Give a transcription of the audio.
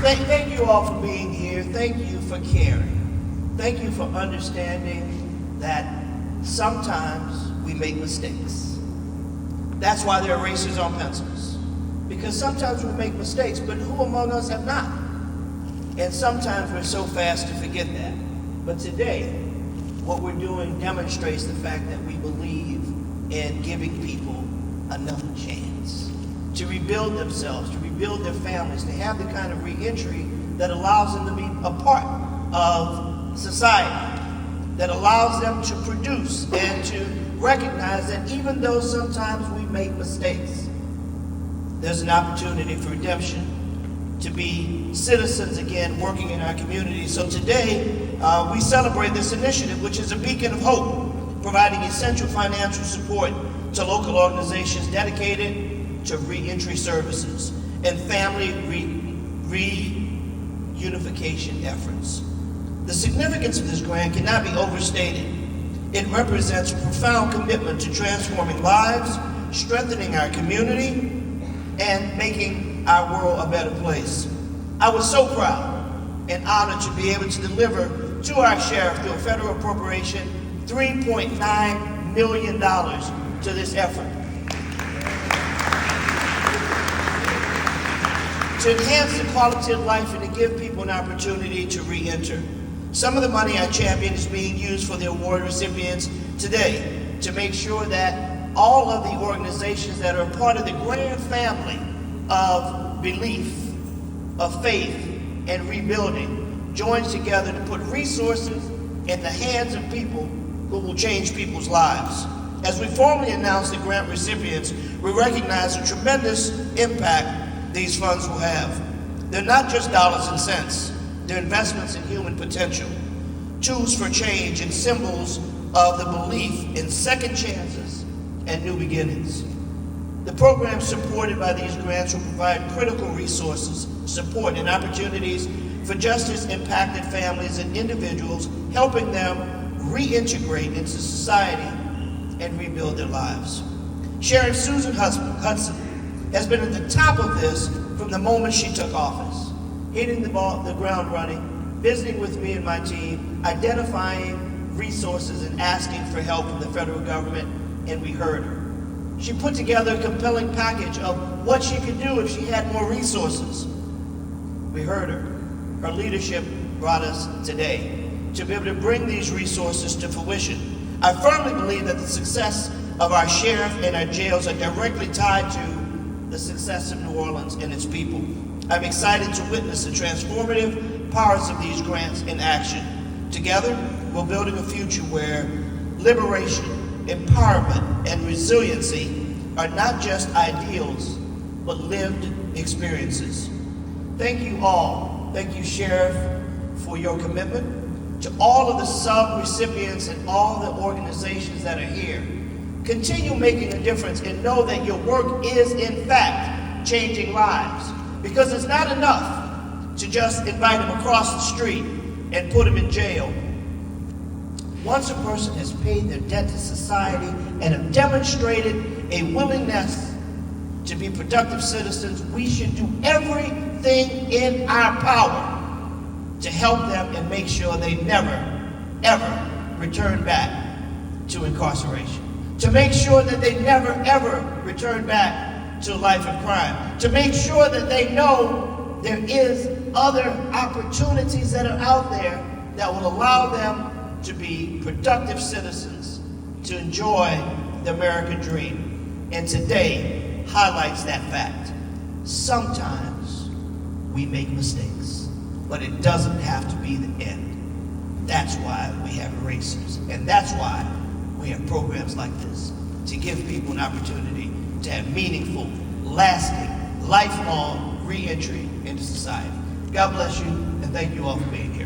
Thank you all for being here. Thank you for caring. Thank you for understanding that sometimes we make mistakes. That's why there are erasers on pencils. Because sometimes we make mistakes, but who among us have not? And sometimes we're so fast to forget that. But today, what we're doing demonstrates the fact that we believe in giving people another chance to rebuild themselves, to rebuild their families, to have the kind of reentry that allows them to be a part of society, that allows them to produce and to recognize that even though sometimes we make mistakes, there's an opportunity for redemption, to be citizens again working in our community. So today, we celebrate this initiative, which is a beacon of hope, providing essential financial support to local organizations dedicated to reentry services and family reunification efforts. The significance of this grant cannot be overstated. It represents a profound commitment to transforming lives, strengthening our community, and making our world a better place. I was so proud and honored to be able to deliver to our sheriff, through a federal appropriation, $3.9 million to this effort. To enhance the quality of life and to give people an opportunity to re-enter. Some of the money I champion is being used for the award recipients today to make sure that all of the organizations that are part of the grand family of belief, of faith, and rebuilding joins together to put resources in the hands of people who will change people's lives. As we formally announce the grant recipients, we recognize the tremendous impact these funds will have. They're not just dollars and cents. They're investments in human potential, tools for change, and symbols of the belief in second chances and new beginnings. The programs supported by these grants will provide critical resources, support, and opportunities for justice-impacted families and individuals, helping them reintegrate into society and rebuild their lives. Sheriff Susan Hutson has been at the top of this from the moment she took office, hitting the ground running, visiting with me and my team, identifying resources and asking for help from the federal government, and we heard her. She put together a compelling package of what she could do if she had more resources. We heard her. Her leadership brought us today to be able to bring these resources to fruition. I firmly believe that the success of our sheriff and our jails are directly tied to the success of New Orleans and its people. I'm excited to witness the transformative powers of these grants in action. Together, we're building a future where liberation, empowerment, and resiliency are not just ideals, but lived experiences. Thank you all. Thank you, Sheriff, for your commitment. To all of the sub-recipients and all the organizations that are here, continue making a difference and know that your work is, in fact, changing lives. Because it's not enough to just invite them across the street and put them in jail. Once a person has paid their debt to society and have demonstrated a willingness to be productive citizens, we should do everything in our power to help them and make sure they never, ever return back to incarceration. To make sure that they never, ever return back to a life of crime. To make sure that they know there is other opportunities that are out there that will allow them to be productive citizens, to enjoy the American dream. And today highlights that fact. Sometimes we make mistakes, but it doesn't have to be the end. That's why we have erasers, and that's why we have programs like this, to give people an opportunity to have meaningful, lasting, lifelong re-entry into society. God bless you, and thank you all for being here.